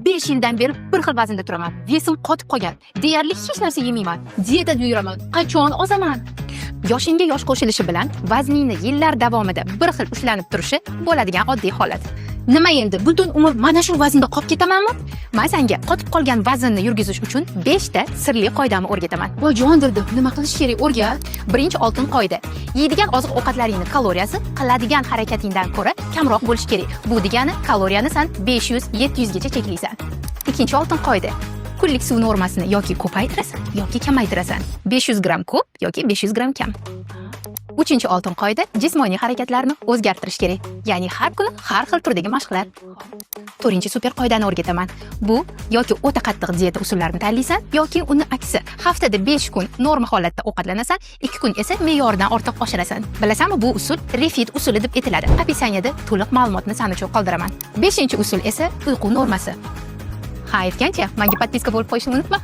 5 yildan beri bir xil vaznda turaman. Vesim qotib qolgan. Deyarli hech narsa yemayman. Dietada yuraman. Qachon ozaman? Yoshingga yosh qo'shilishi bilan vazningni yillar davomida bir xil ushlanib turishi bo'ladigan oddiy holat. Nima endi, butun umr mana shu vaznda qolib ketamanmi? Men senga qotib qolgan vaznni yurgizish uchun 5 ta sirli qoidani o'rgataman. Voy jondirdi, nima qilish kerak o'rgat? Birinchi oltin qoida. Yeydigan oziq-ovqatlaringning kaloriyasi qiladigan harakatingdan ko'ra kamroq bo'lishi kerak. Bu degani kaloriyani sen 500-700 gacha cheklaysan. Ikkinchi oltin qoida. Kunlik suv normasini yoki ko'paytirasan yoki kamaytirasan. 500 gram ko'p yoki 500 gram kam. Uchinchi oltin qoida jismoniy harakatlarni o'zgartirish kerak. Ya'ni har kuni har xil turdagi mashqlar. To'rtinchi super qoidani o'rgataman. Bu yoki o'ta qattiq dieta usullarini tanlaysan yoki uni aksi. Haftada 5 kun norma holatda ovqatlanasan, 2 kun esa me'yordan ortiq oshirasan. Bilasanmi, bu usul refit usuli deb etiladi. Opisaniyada to'liq ma'lumotni san uchun qoldiraman. 5-usul esa uyqu normasi. Ha, aytgancha, menga podpiska bo'lib qo'yishni unutma.